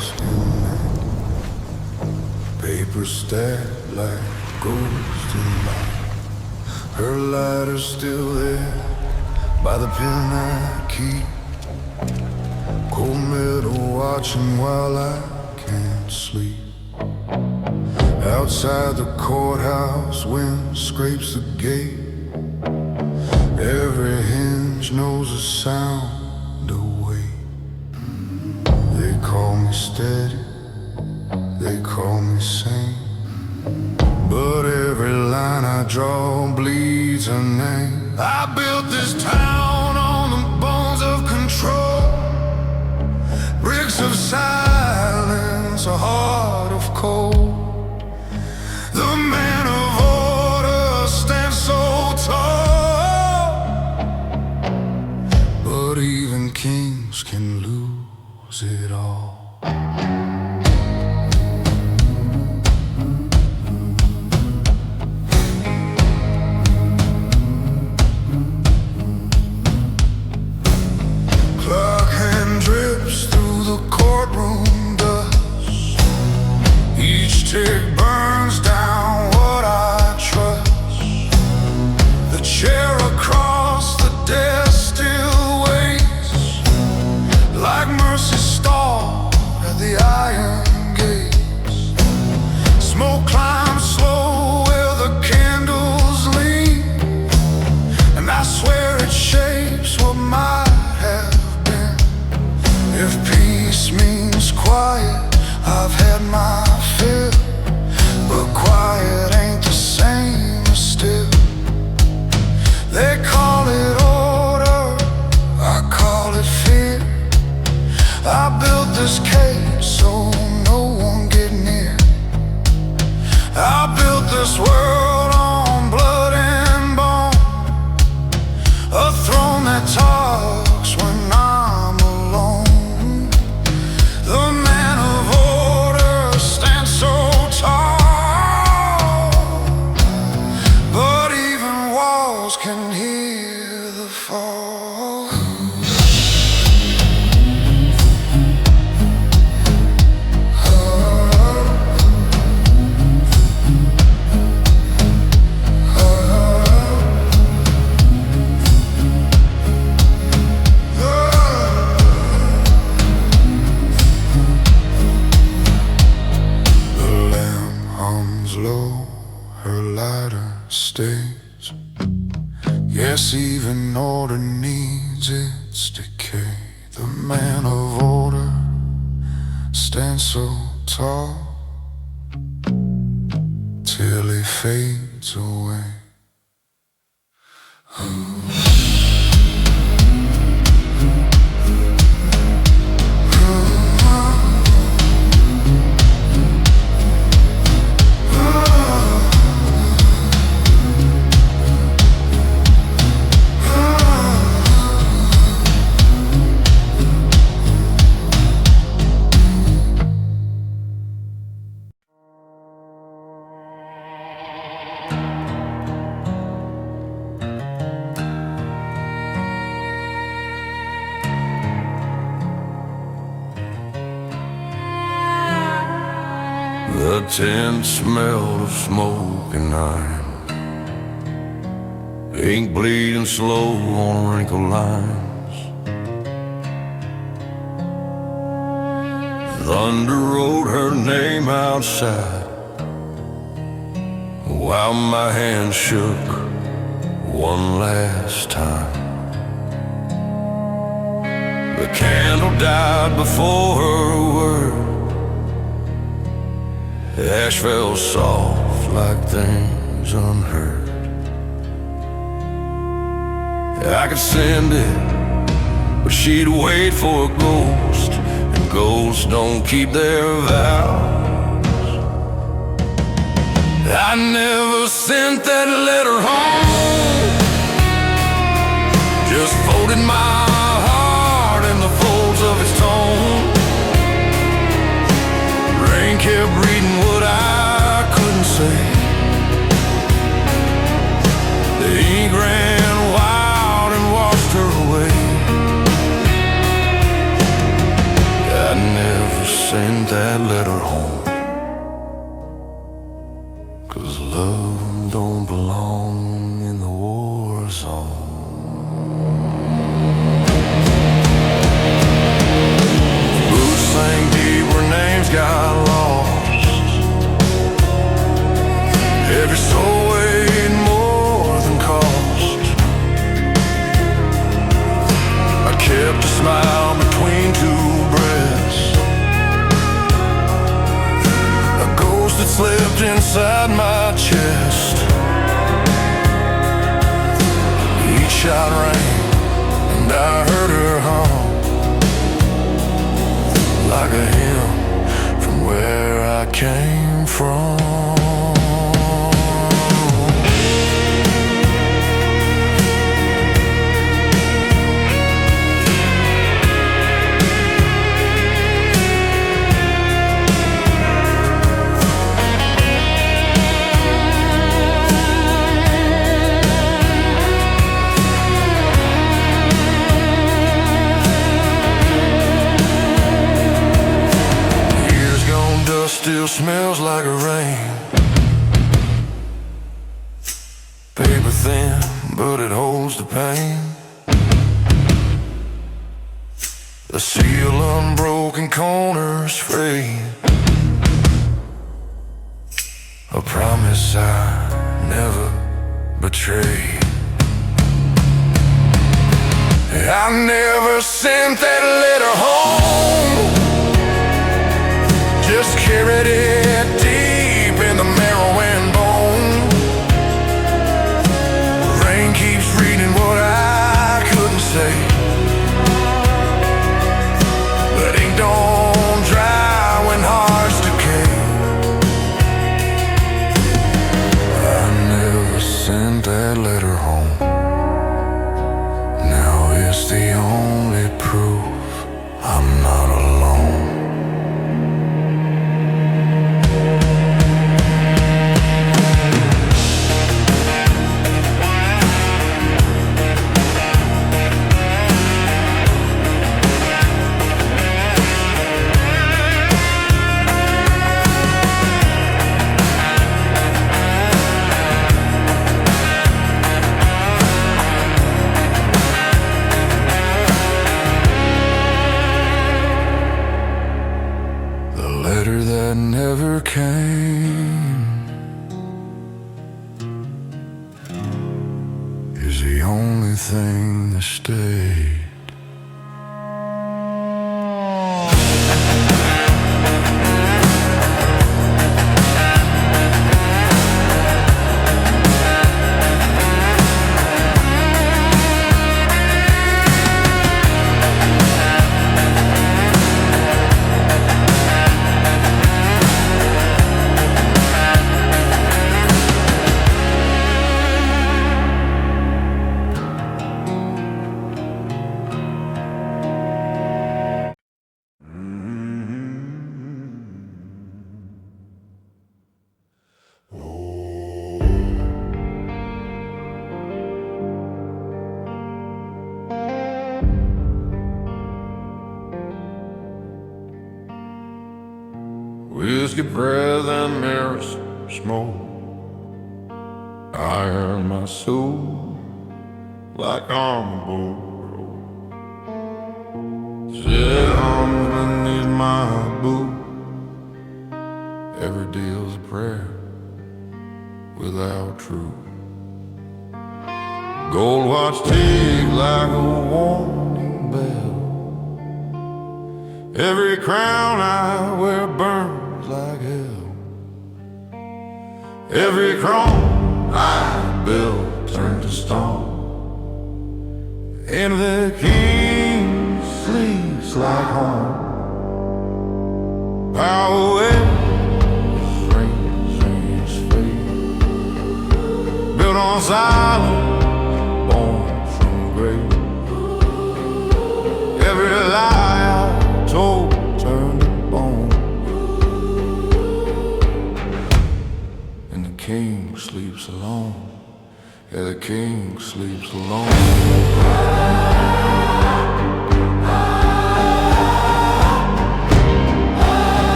asking name. Paper stacked like ghost in light. Her lighter's still there by the pen I keep. Cold metal watching while I can't sleep. Outside the courthouse, wind scrapes the gate. Every hinge knows a sound away. They call me steady, they call me sane, but every line I draw bleeds a name. I built this town on the bones of control, bricks of silence, a heart of cold. The man of order stands so tall, but even kings can lose it all. Clock hand drips through the courtroom dust. Each tick burns down what I trust. The chair across the desk still waits, like mercy stalled at the iron gates. Smoke climbs slow where the candles lean, and I swear it shapes what might have been. If peace means quiet, I've had my fill, but quiet ain't the same as still. They call it order, I call it fear. I built this cage so no one get near. I built this world on blood and bone, a throne that talks when I'm alone. The man of order stands so tall, but even walls can hear the fall. The lamp hums low, her lighter stays. Yes, even order needs its decay. The man of order stands so tall till he fades away. The tent smelled of smoke and iron, ink bleeding slow on wrinkled lines. Thunder wrote her name outside, while my hand shook one last time. The candle died before her word. Ash fell soft like things unheard. I could send it, but she'd wait for a ghost, and ghosts don't keep their vows. I never sent that letter home, just folded my heart in the folds of its tone. Rain kept reading what I couldn't say. The ink ran wild and washed her away. I never sent that letter home, 'cause love don't belong in the war zone. Boots sank deep where names got lost. Every soul weighed more than cost. I kept a smile between two breaths, a ghost that slept inside my chest. Each shot rang and I heard her hum, like a hymn from where I came from. Still smells like a rain. Paper thin, but it holds the pain. The seal unbroken, corners free. A promise I never betrayed. I never sent that letter home, just carried it deep in the marrow and bone. Rain keeps reading what I couldn't say, but ink don't dry when hearts decay. I never sent that letter home. Now it's the only proof I'm not alone. That never came is the only thing that stayed. Whiskey breath and mirrors smoke, I earn my soul like on a boat. Sit underneath my boot, every deal's a prayer without truth. Gold watch tick like a warning bell, every crown I wear burns like hell. Every crown I built turned to stone, and the king sleeps like home. Power away, strange fate, built on silence, born from grave. Every lie I told turned to bone, and the king sleeps alone. Yeah, the king sleeps alone.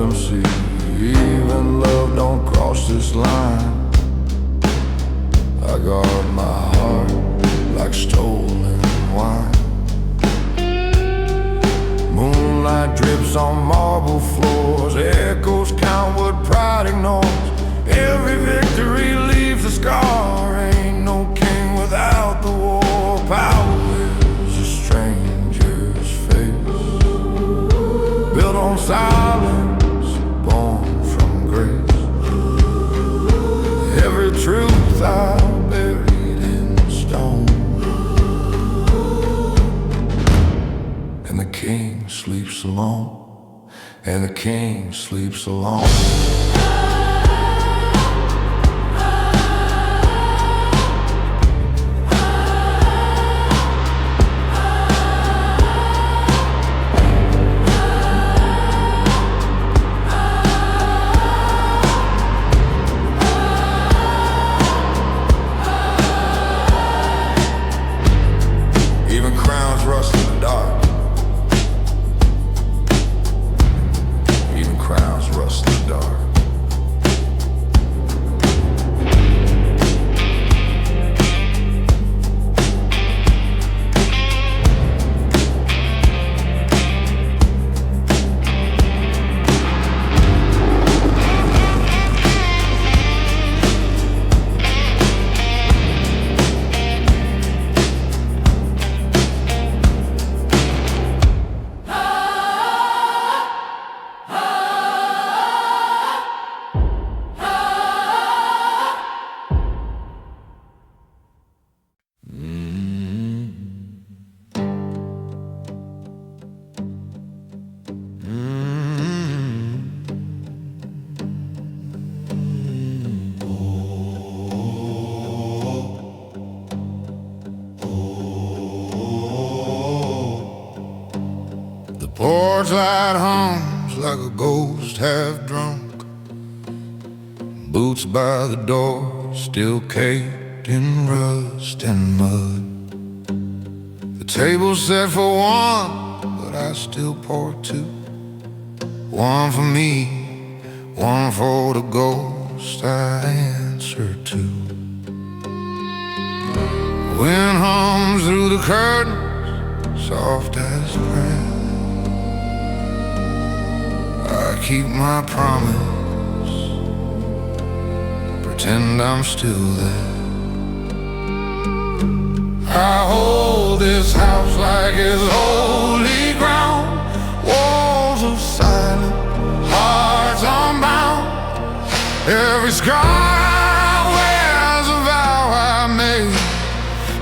them see. Even love don't cross this line. I guard my heart like stolen wine. Moonlight drips on marble floors. Echoes count what pride ignores. Every victory leaves a scar. Ain't no king without the war. Power is a stranger's face, built on silence, born from grace. Every truth I buried in stone. And the king sleeps alone. And the king sleeps alone. Porch light hums like a ghost half drunk. Boots by the door, still caked in rust and mud. The table's set for one, but I still pour two. One for me, one for the ghost I answer to. Wind hums through the curtains, soft as prayer. I keep my promise, pretend I'm still there. I hold this house like it's holy ground. Walls of silence, hearts unbound. Every scar wears a vow I made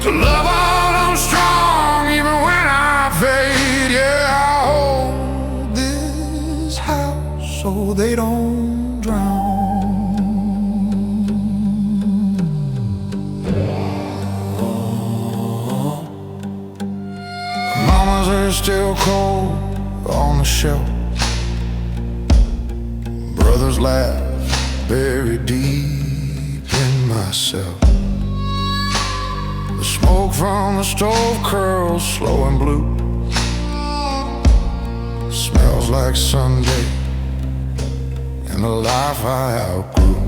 to love all I'm strong, even when I fade. Yeah, I hold this house so they don't drown. Mamas are still cold on the shelf. Brothers laugh buried deep in myself. The smoke from the stove curls slow and blue. Smells like Sunday and the life I outgrew.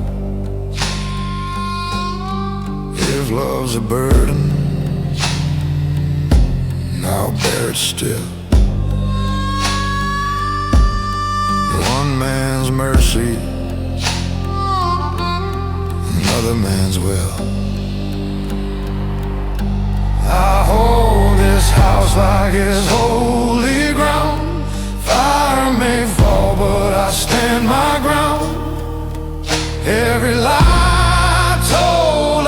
If love's a burden, I'll bear it still. One man's mercy, another man's will. I hold this house like it's holy ground. Fire may fall, but I stand my ground. Every lie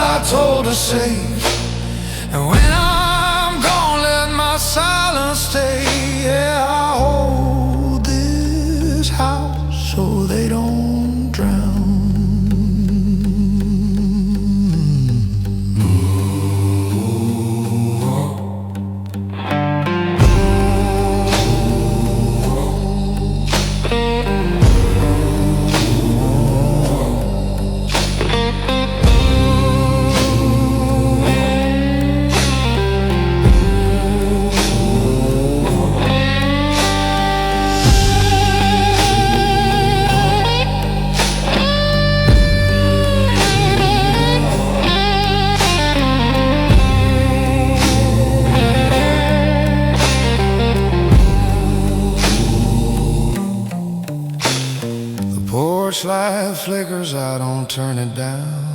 I told to save. And when I'm gone, let my silence stay. Yeah, I hold this house so they don't drown. flickers, I don't turn it down.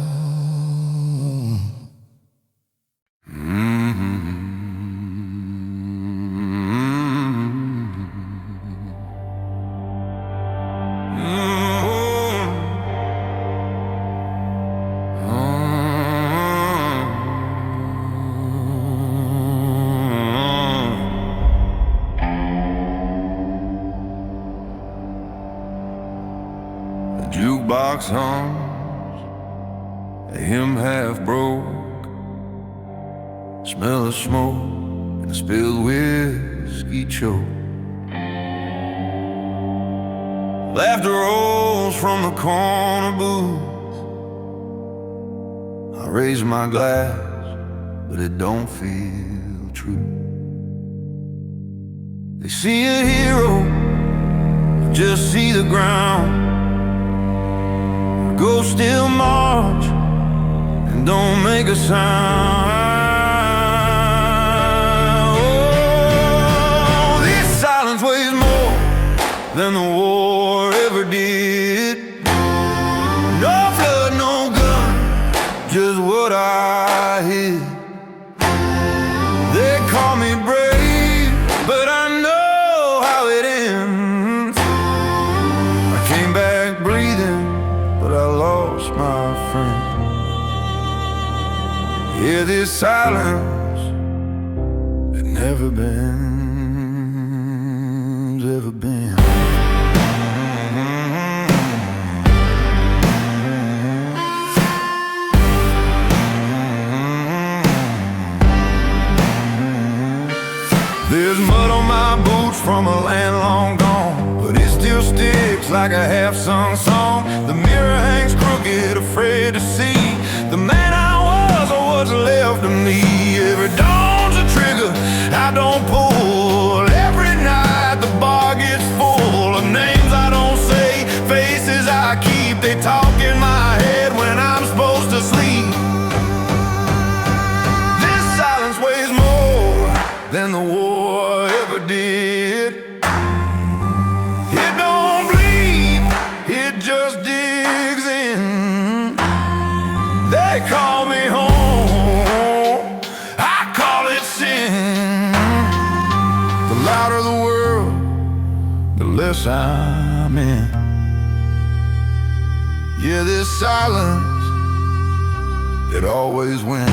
Jukebox hums, a hymn half broke, smell of smoke and a spilled whiskey choke. Laughter rolls from the corner booth. I raise my glass, but it don't feel true. They see a hero, just see the ground. Go still march and don't make a sound. Oh, this silence weighs more than the war ever did. No flood, no gun, just what I hid. They call me brave, but I know how it ends. I came back breathing, but I lost my friend. Yeah, this silence, it never bends, ever been. There's mud on my boots from a land long gone, but it still sticks like a half-sung song. The mirror hangs crooked, afraid to see the man I was or what's left of me. Every dawn's a trigger I don't pull. Every night the bar gets full of names I don't say, faces I keep. They talk in my head when I'm supposed to sleep. This silence weighs more than the war ever did. It don't bleed, it just digs in. They call me home, I call it sin. The louder the world, the less I'm in. Yeah, this silence, it always wins.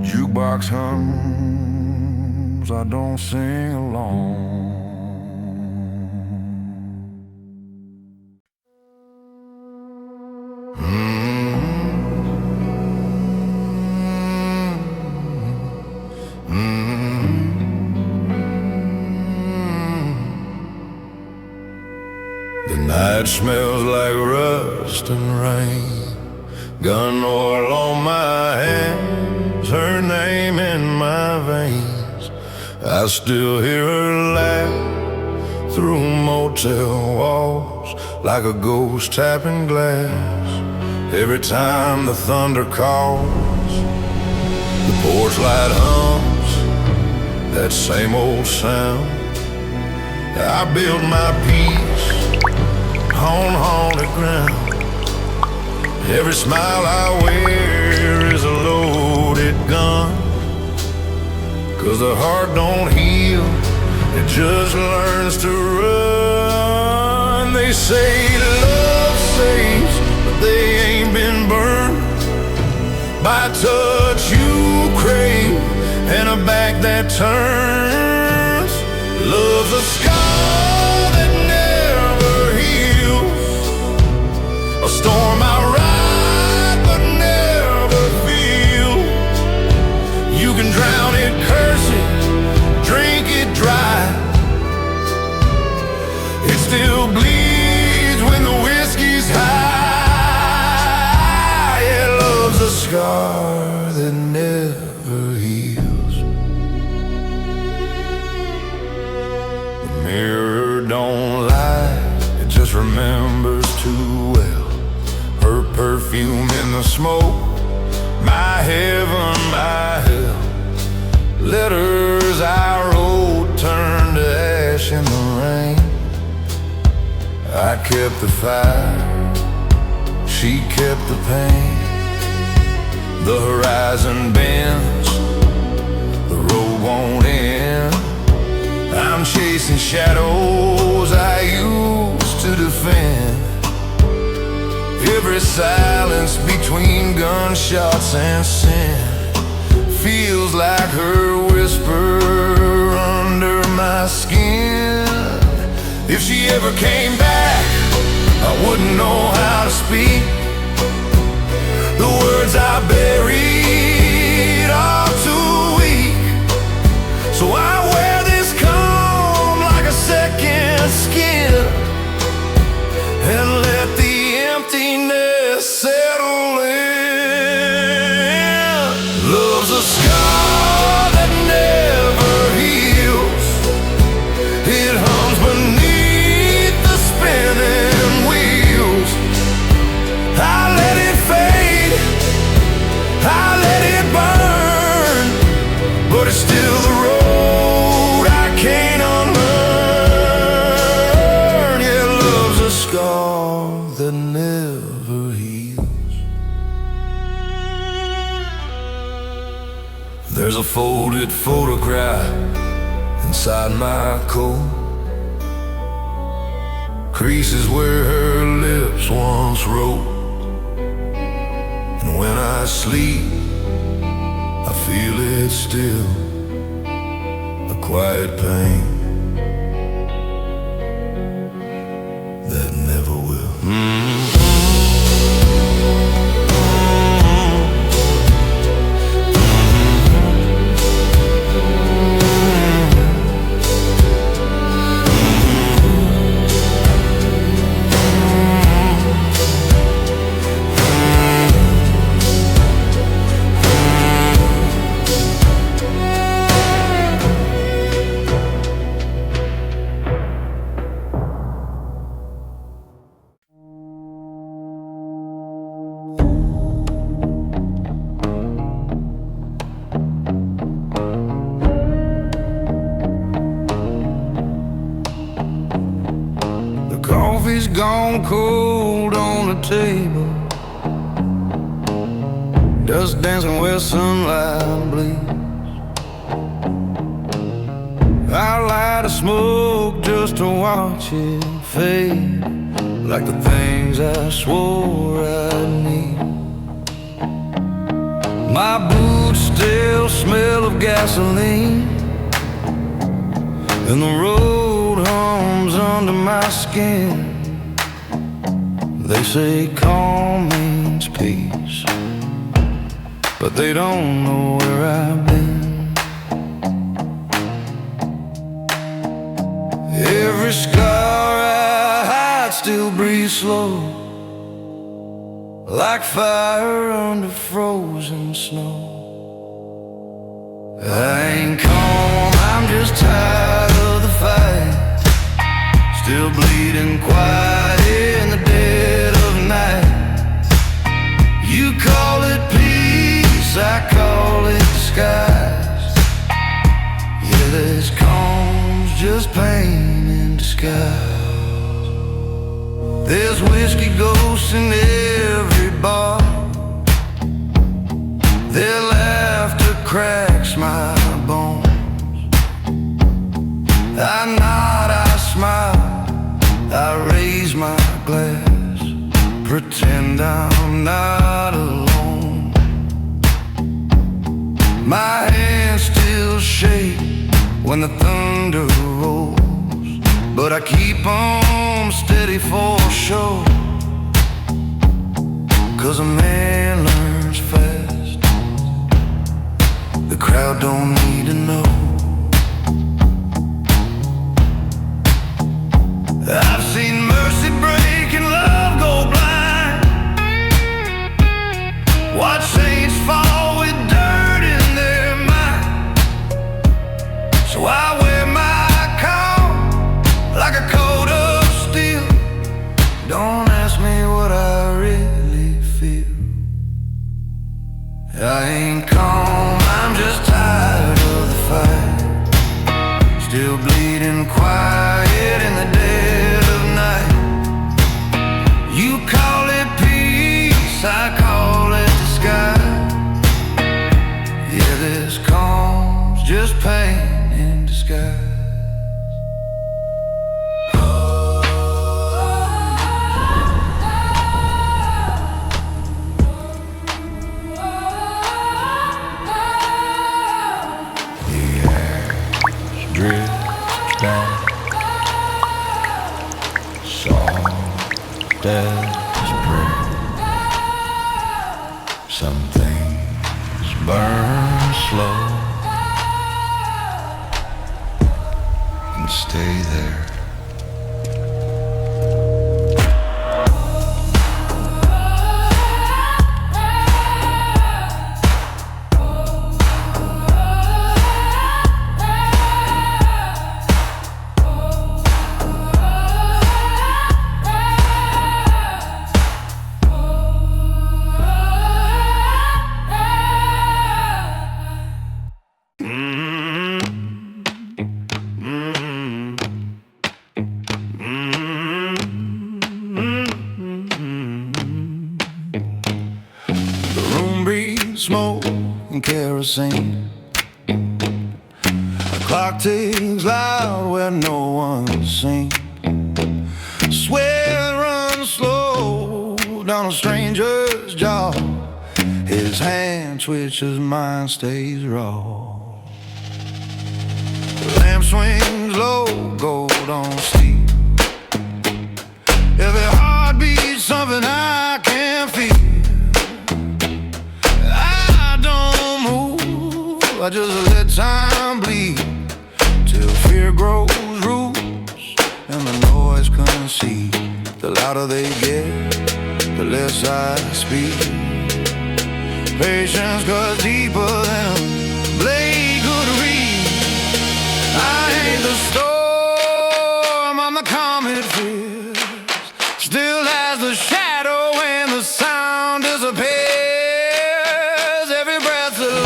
Jukebox hums, I don't sing along. The night smells like rust and rain, gun oil on my hands, her name in my veins. I still hear her laugh through motel walls like a ghost tapping glass. Every time the thunder calls, the porch light hums that same old sound. I build my peace on haunted ground. Every smile I wear is a loaded gun, 'cause the heart don't heal, it just learns to run. They say love saves, but they ain't been burned by a touch you crave and a back that turns. Love's a scar that never heals, a storm I ride but never feel. You can drown it, curse it, drink it dry. It still bleeds when the whiskey's high. scar that never heals. The mirror don't lie, it just remembers too well. Her perfume in the smoke, my heaven, my hell. Letters I wrote turned to ash in the rain. I kept the fire, she kept the pain. The horizon bends, the road won't end. I'm chasing shadows I used to defend. Every silence between gunshots and sin feels like her whisper under my skin. If she ever came back, I wouldn't know how to speak. The words I buried are too weak. So I wear this calm like a second skin and let the emptiness settle in. Love's a scar that never heals. It hums beneath the spinning wheels. I let it fade, I let it burn, but it's still the road I can't unlearn. Yeah, love's a scar that never heals. There's a folded photograph inside my coat, creases where her lips once wrote. And when I sleep, I feel it still, a quiet pain that never will. Coffee's gone cold on the table, dust dancing where sunlight bleeds. I light a smoke just to watch it fade, like the things I swore I'd need. My boots still smell of gasoline, and the road hums under my skin. They say calm means peace, but they don't know where I've been. Every scar I hide still breathes slow, like fire under frozen snow. I ain't calm, I'm just tired of the fight, still bleeding quiet in the dead of night. You call it peace, I call it disguise. Yeah, this calm's just pain in disguise. There's whiskey ghosts in every bar, their laughter cracks my bones. I nod, I smile, I raise my glass, pretend I'm not alone. My hands still shake when the thunder rolls, but I keep on steady for sure. 'Cause a man learns fast, the crowd don't need to know. I've seen mercy break and love go blind, watch saints fall I ain't calm, I'm just tired of the fight. Still bleeding quiet in the dead of night. You call it peace, I call it the sky. Yeah, this calm's just pain in disguise. Drifts down, soft as prayer. Some things burn slow and stay there. Smoke and kerosene. The clock ticks loud where no one's seen. Sweat runs slow down a stranger's jaw. His hand twitches, mine stays raw. The lamp swings low, gold on steel. Every heartbeat, something I can feel. I just let time bleed till fear grows roots and the noise concedes. The louder they get, the less I speak. Patience cuts deeper than a blade could reach. I ain't the storm, I'm the calm it fears. Still as the shadow when the sound disappears. Every breath's a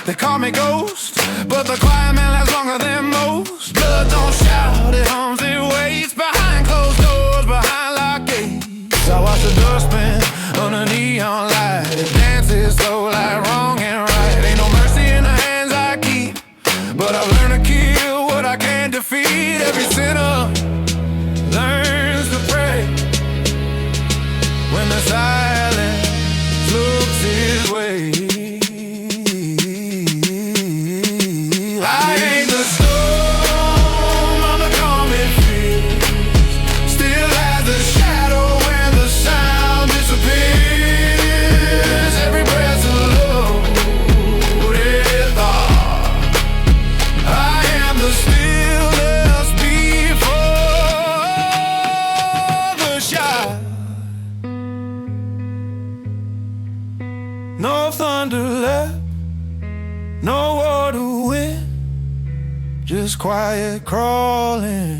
They call me ghost, but the quiet man lasts longer than most. Blood don't shout, it hums, it waits behind closed doors, behind locked gates. I watch the dustbin under neon light. It dances slow like wrong and right. Ain't no mercy in the hands I keep, but I've learned to kill what I can't defeat. Every sinner learns to pray when the silence looks his way. No thunder left, no war to win, just quiet crawling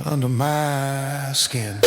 under my skin.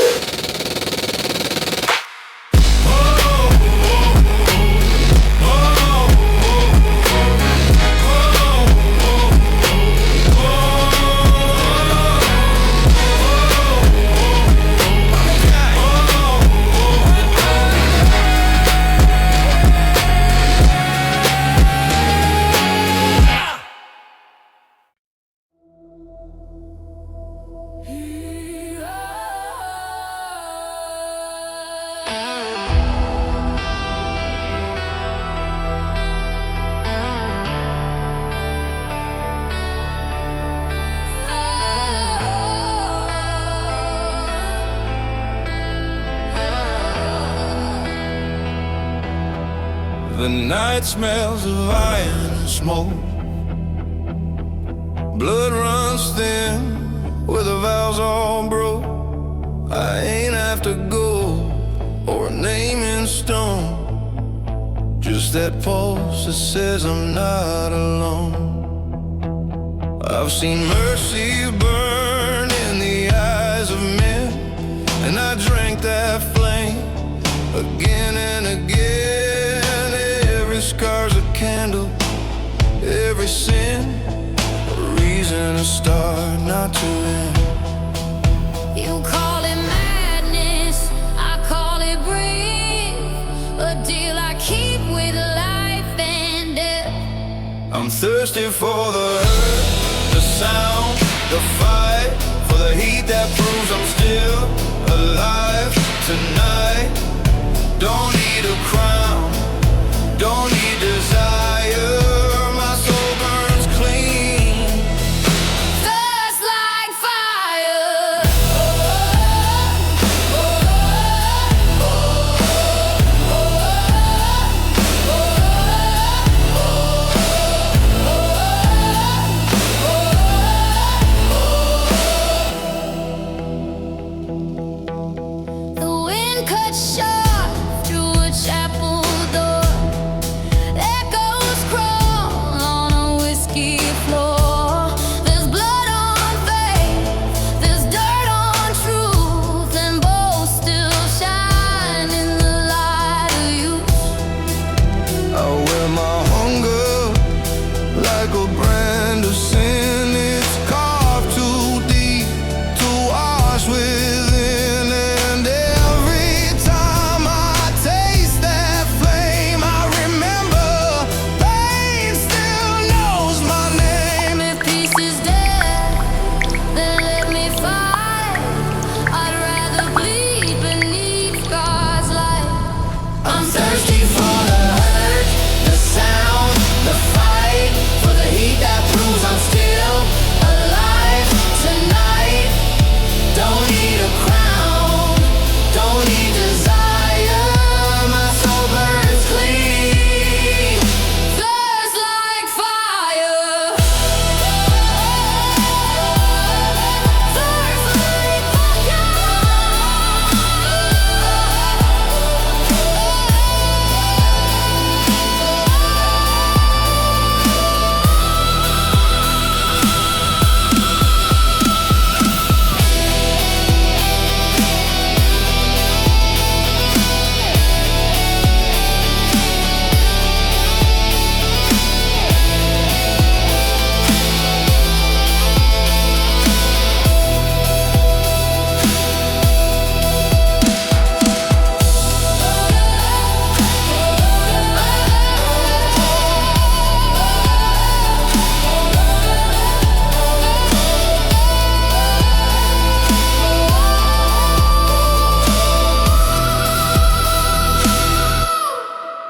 The night smells of iron and smoke. Blood runs thin where the vows all broke. I ain't after gold or a name in stone, just that pulse that says I'm not alone. I've seen mercy burn in the eyes of men, and I drank that flame again and again. Every scar's a candle, every sin a reason to start, not to end. You call it madness, I call it brave, a deal I keep with life and death. I'm thirsty for the hurt, the sound, the fight, for the heat that proves I'm still alive tonight. Don't need a crown, don't need desire. My soul burns clean, Thirst like fire. The wind cuts sharp through a chapel door. Echoes crawl on a whiskey floor. There's blood on faith, there's dirt on truth, and both still shine in the light of youth. I wear my hunger like a brand of sin. It's carved too deep to wash within, and every time I taste that flame, I remember pain still knows my name. If peace is dead, then let me fight. I'd rather bleed beneath God's light. I'm thirsty for the hurt, the sound, the fight, for the heat that proves I'm still alive tonight. Don't need a crown, don't need desire. My soul burns clean, thirst like fire. Thirst like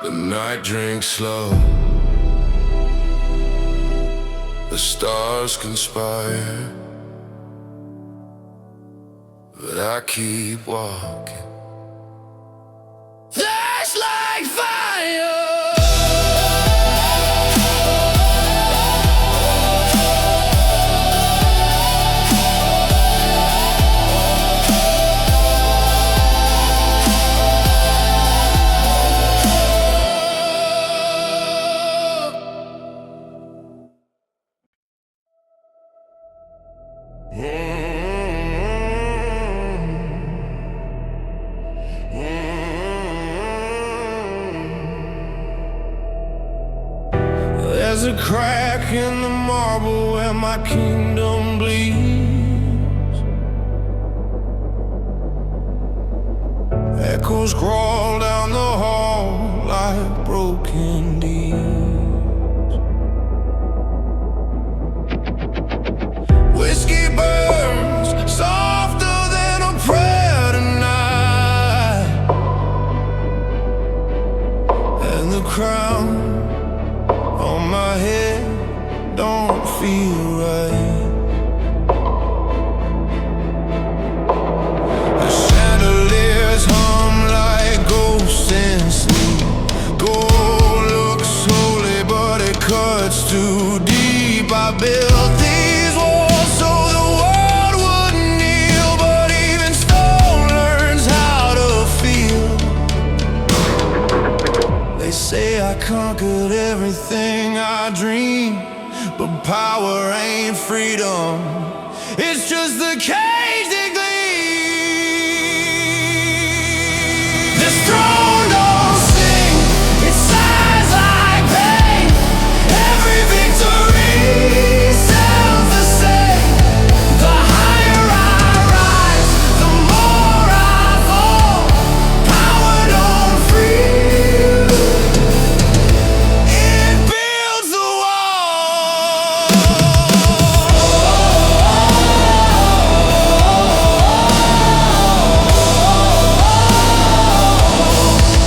The night drinks slow, the stars conspire, but I keep walking. Thirst like fire. There's a crack in the marble where my kingdom bleeds. Echoes crawl down the hall like broken deeds. Whiskey burns softer than a prayer tonight, and the crown on my head don't feel right. The chandeliers hum like ghosts in sleep. Gold conquered everything I dream, but power ain't freedom. It's just the cage that gleams. This throne don't sing, it sighs like pain. Every victory sounds the same. The higher I rise, the more I fall. Power don't free, it builds the wall.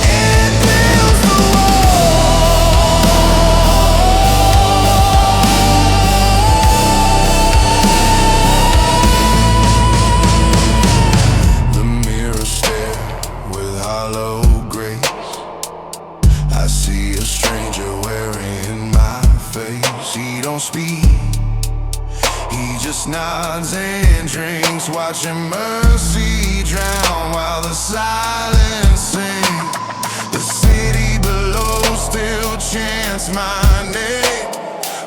It builds the The mirror stare with hollow grace. I see a stranger wearing my face. He don't speak, he just nods and drinks, watching mercy drown while the silence sings. The city below still chants my name,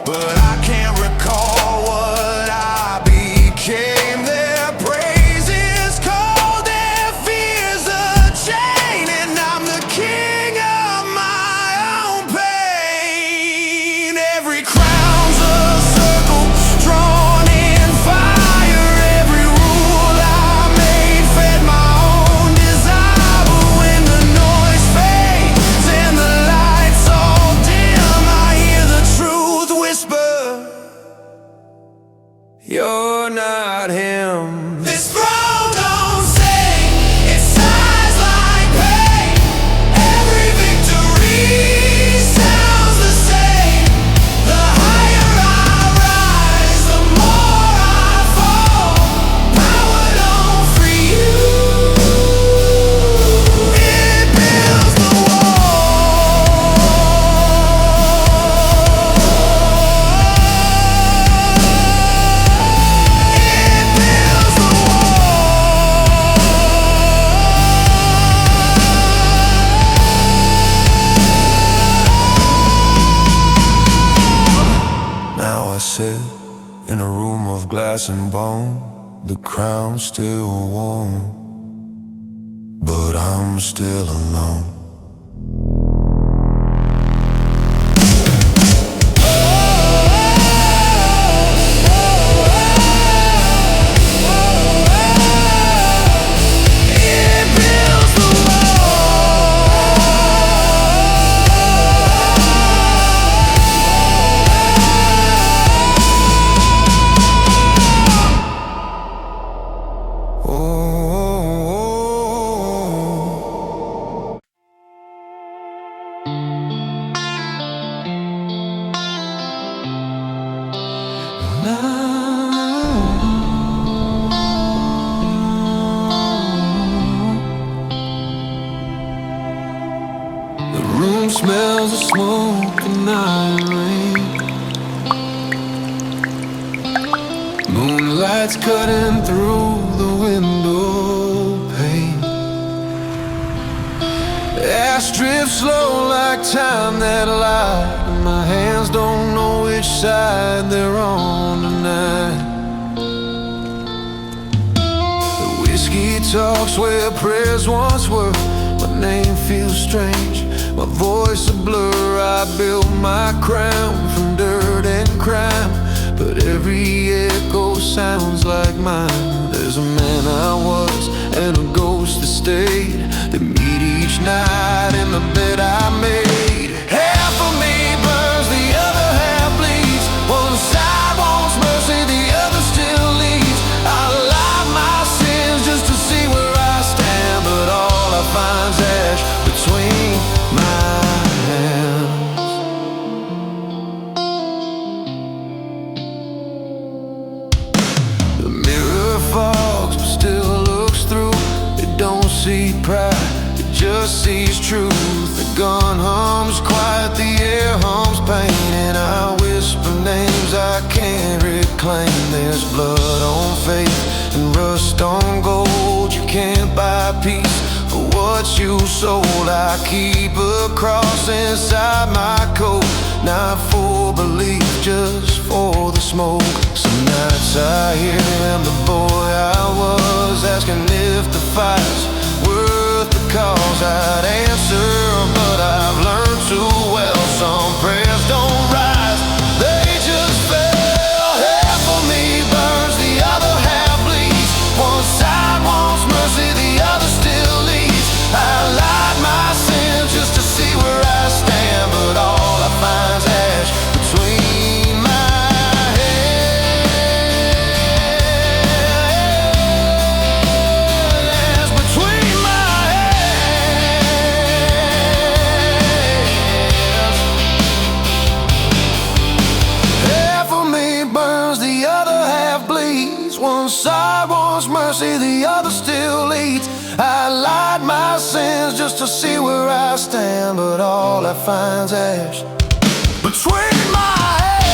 but I can't recall what I became. Their praise is cold, their fear's a chain, and I'm the king of my own pain. Every crown's a circle drawn in fire. Every rule I made fed my own desire. But when the noise fades and the lights all dim, I hear the truth whisper, you're not him. This throne don't sing, it sighs like pain. Every victory sounds the same. The higher I rise, the more I fall. Power don't free you, it builds the wall. It builds the wall. Now I sit in a room of glass and bone. The crown's still warm, but I'm still alone. It builds the wall. The room smells of smoke and night rain. Moonlight's cutting through the window pane. Ash drifts slow like time that light, and my hands don't know which side they're on tonight. The whiskey talks where prayers once were. My name feels strange, my voice a blur. I built my crown from dirt and crime, but every echo sounds like mine. There's a man I was and a ghost that stayed. They meet each night in the bed I made. Half of me burns, the other half bleeds. One side wants mercy, the other still leaves. I lie my sins just to see where I stand, but all I find's ash between my hands. The mirror fogs but still looks through. It don't see pride, it just sees truth. The gun hums quiet, the air hums pain, and I whisper names I can't reclaim. There's blood on faith and rust on gold. You can't buy peace for what that you sold. I keep a cross inside my coat, not for belief, just for the smoke. Some nights I hear him, the boy I was, asking if the fight's worth the cause. I'd answer, but I've learned too well. Some prayers don't rise, they just fail. Half of me burns, the other half bleeds. One side wants mercy, the other still leads. I lied my sins just to see where I stand, but all I find's ash between my hands. Between my hands. Half of me burns, the other half bleeds. One side wants mercy, the other still leads. I lied my sins just to see where I stand, but all I find's ash between my hands.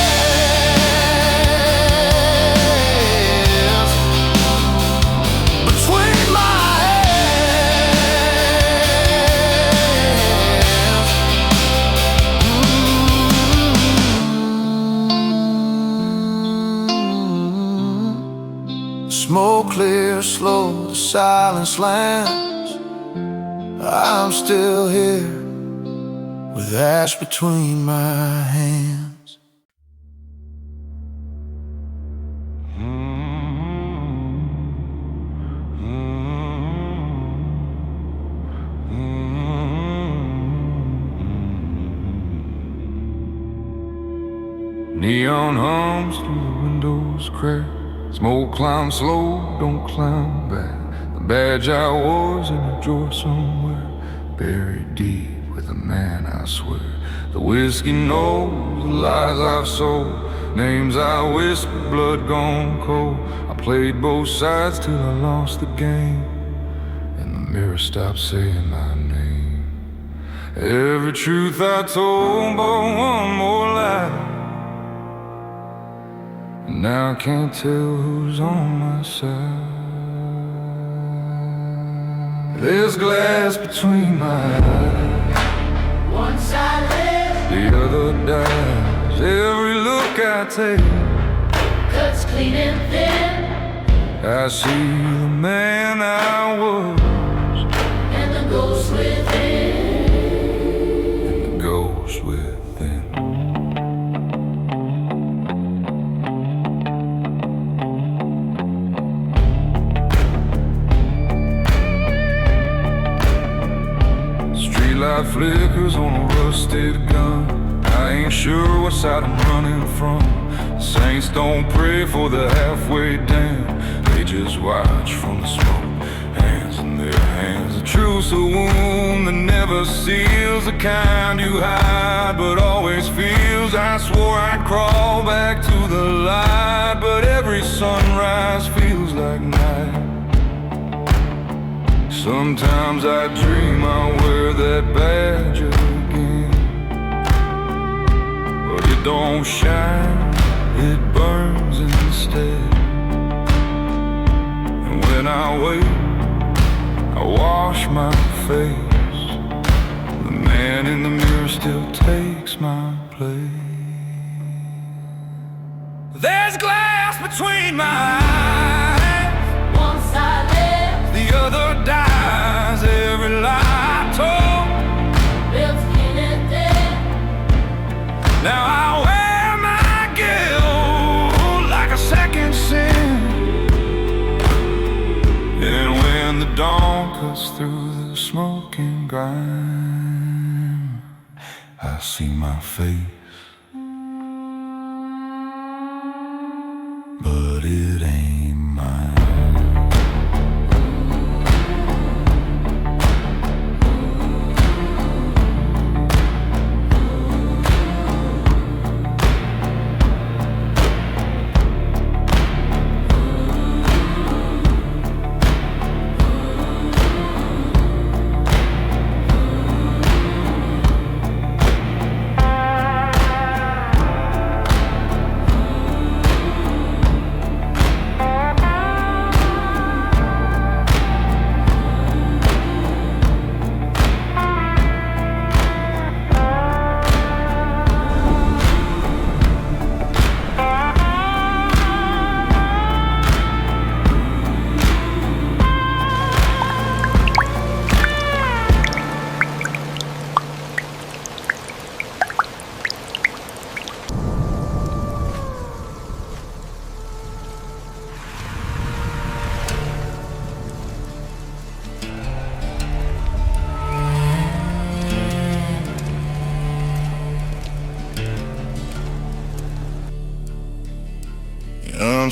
Between my hands. Smoke clears slow, the silence lands. I'm still here with ash between my hands. Neon hums through the windows crack. Smoke climbs slow, don't climb back. The badge I was in a drawer somewhere, buried deep with a man, I swear. The whiskey knows the lies I've sold, names I whispered, blood gone cold. I played both sides till I lost the game, and the mirror stopped saying my name. Every truth I told, but one more lie. Now I can't tell who's on my side. There's glass between my eyes. One side lives, The other dies. Every look I take, cuts clean and thin, I see the man I was, and the ghost within. and the ghost within. Streetlight flickers on a rusted gun. I ain't sure what side I'm running from. The saints don't pray for the halfway down, they just watch from the smoke. Hands in their hands. The truth's a wound that never seals, the kind you hide but always feels. I swore I'd crawl back to the light, but every sunrise feels like night. Sometimes I dream I wear that badge again, but it don't shine, it burns instead. And when I wake, I wash my face. The man in the mirror still takes my place. There's glass between my eyes. One side lives, The other dies. Every lie told, built skin and thin. now I wear my guilt like a second sin. And when the dawn cuts through the smoke and grime, I see my face, but it ain't mine.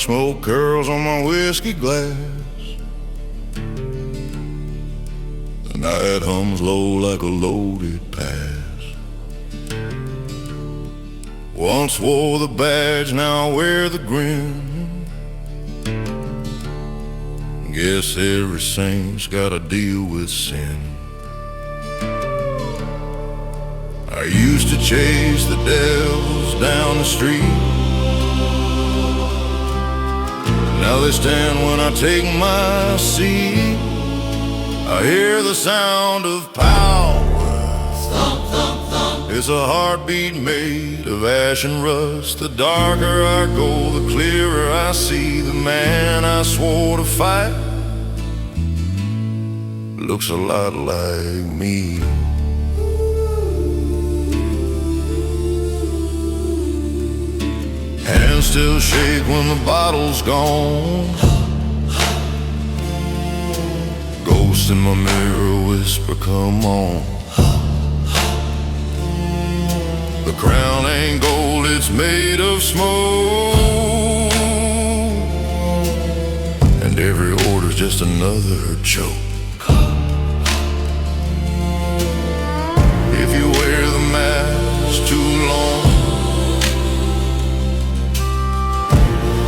find smoke curls on my whiskey glass. The night hums low like a loaded pass. Once wore the badge, now I wear the grin. Guess every saint's gotta deal with sin. I used to chase the devils down the street. Now they stand when I take my seat. I hear the sound of power. Thump, thump, thump. It's a heartbeat made of ash and rust. The darker I go, the clearer I see. The man I swore to fight looks a lot like me. Hands still shake when the bottle's gone. Ghost in my mirror whisper, come on. The crown ain't gold, it's made of smoke. And every order's just another choke. If you wear the mask too long,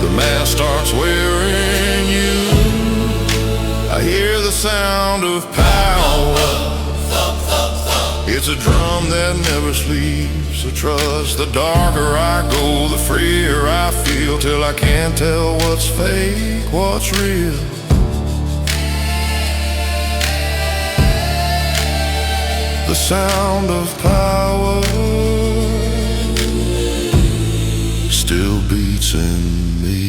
the mask starts wearing you. I hear the sound of power. It's a drum that never sleeps. So trust, the darker I go, the freer I feel, till I can't tell what's fake, what's real. The sound of power still beats in me.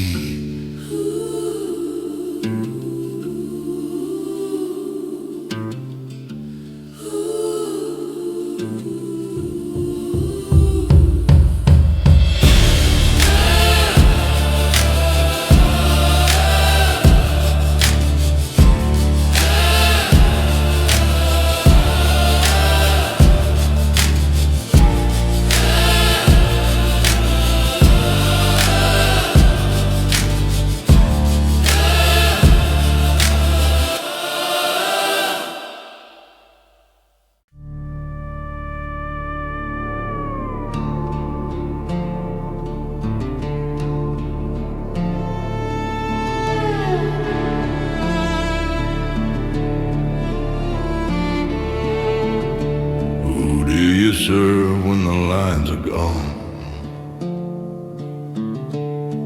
Serve when the lines are gone.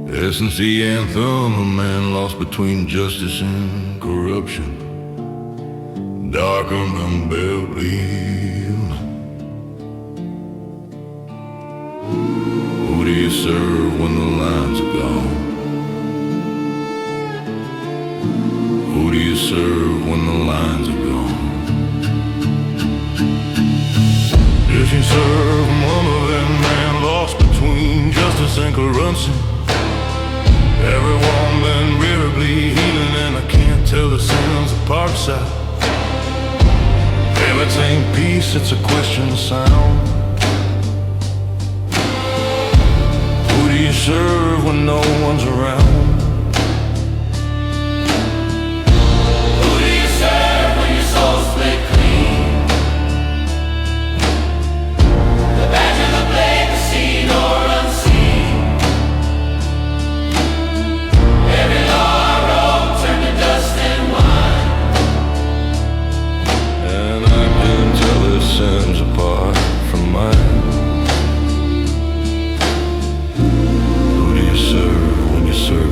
Essence the anthem, a man lost between justice and corruption. Darker than Babylon. Who do you serve when the lines are gone? Who do you serve when the lines are gone? If you serve one of them man lost between justice and corruption, every woman rarely healing, and I can't tell the sins apart side. If it ain't peace, it's a question of sound. Who do you serve when no one's around? Who do you serve when your soul's split clean? The badge and the blade, the seen or unseen. Every law I wrote turned to dust and wine. And I can tell their sins apart from mine. Who do you serve when you serve?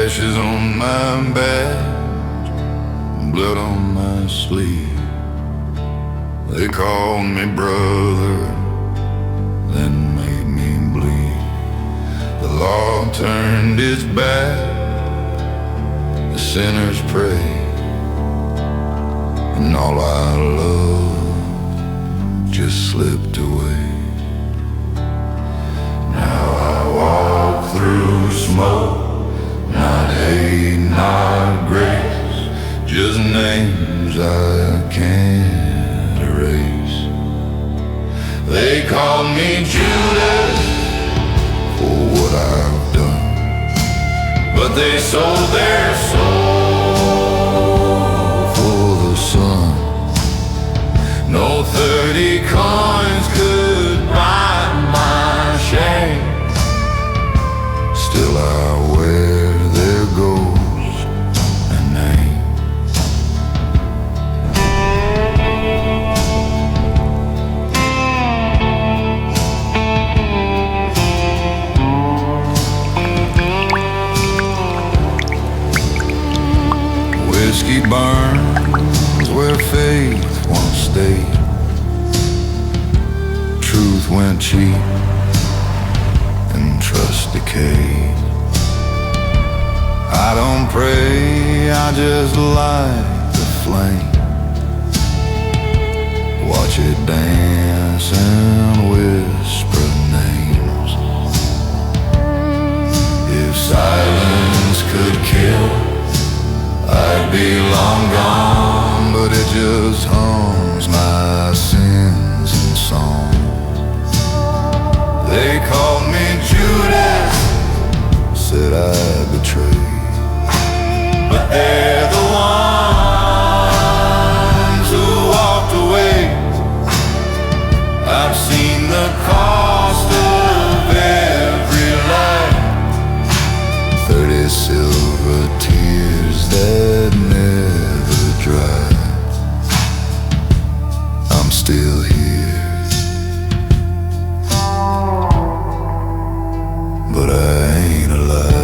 ashes on my badge, blood on my sleeve. They called me brother, then made me bleed. The law turned its back, the sinners prayed, and all I loved just slipped away. Now I walk through smoke, not hate, not grace, just names I can't erase. They call me Judas for what I've done, but they sold their soul for the sun. No 30 coins could buy my shame. Still I wear their ghost and name. Whiskey burns where faith once stayed. Truth went cheap and trust decayed. I don't pray, I just light the flame. Watch it dance and whisper names. If silence could kill, I'd be long gone, but it just hums my sins in song. They called me Judas, said I betrayed, but they're the ones who walked away. I've seen the cost of every life, 30 silver tears that never dry. I'm still here, but I ain't alive.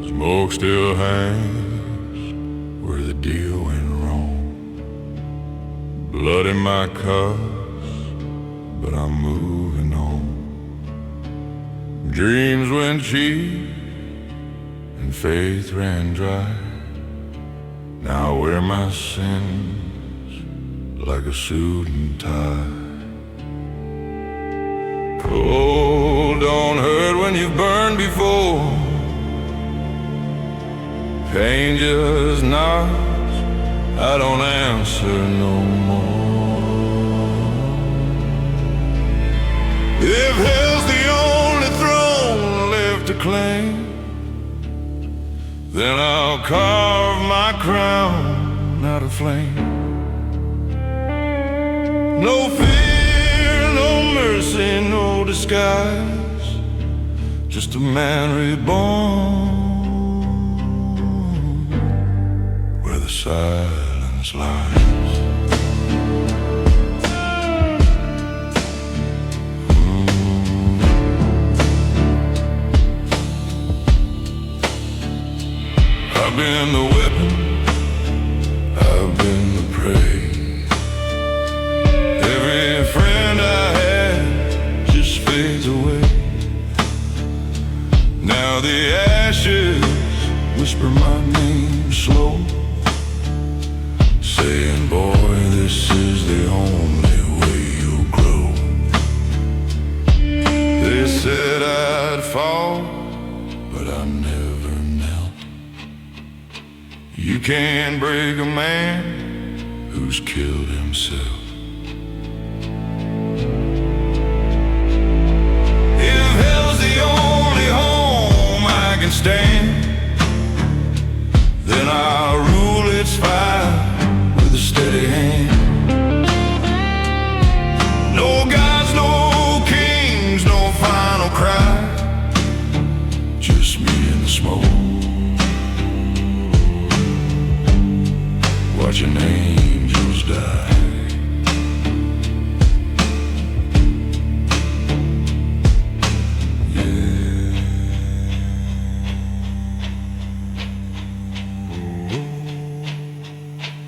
Smoke still hangs where the deal went wrong. Blood in my cups, but I'm moving on. Dreams went cheap and faith ran dry. Now I wear my sins like a suit and tie. Cold don't hurt when you've burned before. Pain just knocks, I don't answer no more. If hell's the only throne left to claim, then I'll carve my crown out of flame. No fear, no mercy, no disguise, just a man reborn where the silence lies. I've been the weapon, I've been the prey. saying, boy, this is the only way you'll grow. They said I'd fall, but I never knelt. You can't break a man who's killed himself. If hell's the only home I can stand, then I'll rule its fire with a steady hand. No gods, no kings, no final cry, just me and the smoke, watching angels die.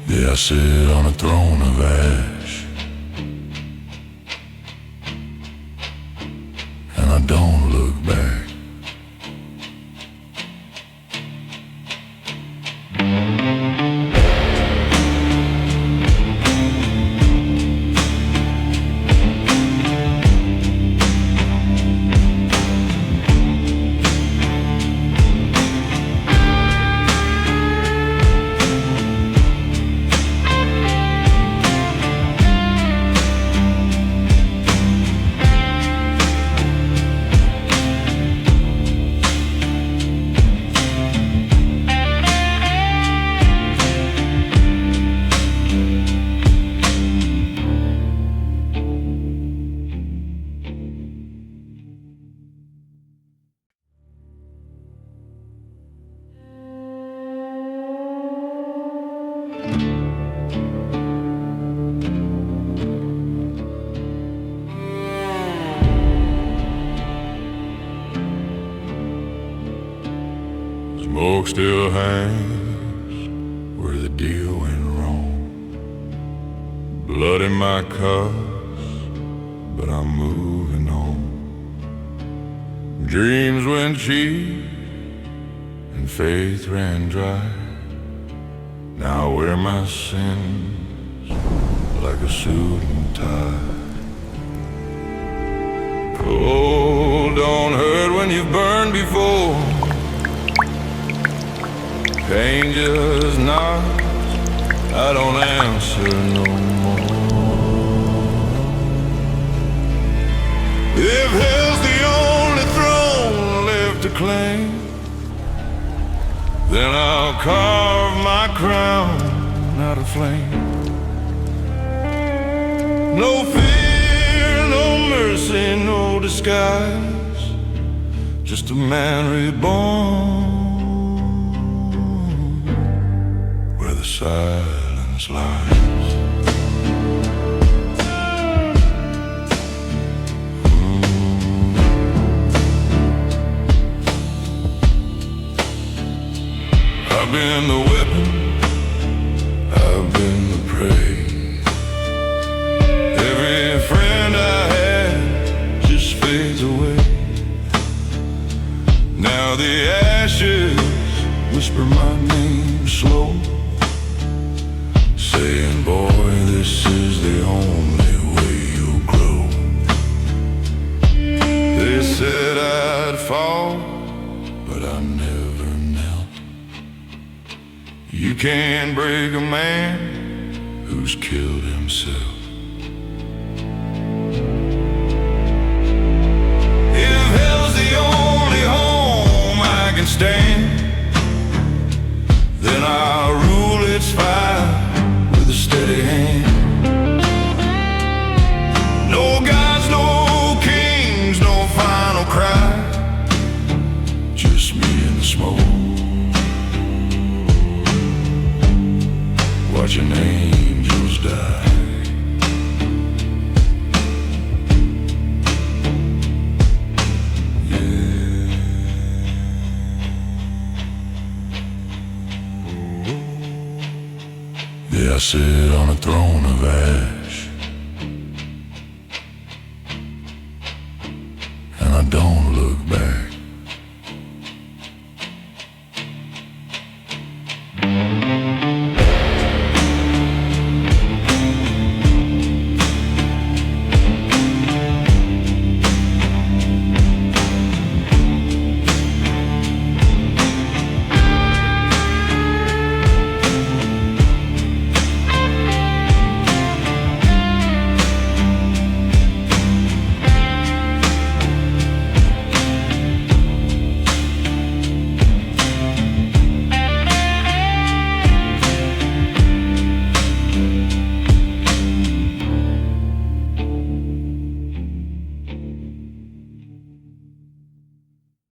Yeah, I sit on a throne of ash, and I don't look back. Smoke still hangs where the deal went wrong. Blood in my cups, but I'm moving on. Dreams went cheap and faith ran dry. Now I wear my sins like a suit and tie. Cold don't hurt when you've burned before. Pain just knocks, I don't answer no more. If hell's the only throne left to claim, then I'll carve my crown out of flame. No fear, no mercy, no disguise, just a man reborn where the silence lies. I've been the weapon, I've been the prey. Every friend I had just fades away. Now the ashes whisper my name slow, saying, boy, this is the only way you'll grow. They said I'd fall, but I never knelt. You can't break a man who's killed himself. If hell's the only home I can stand, then I'll rule its fire with a steady hand. No gods, no kings, no final cry, just me and the smoke, watching angels die. Yeah, I sit on a throne of ash,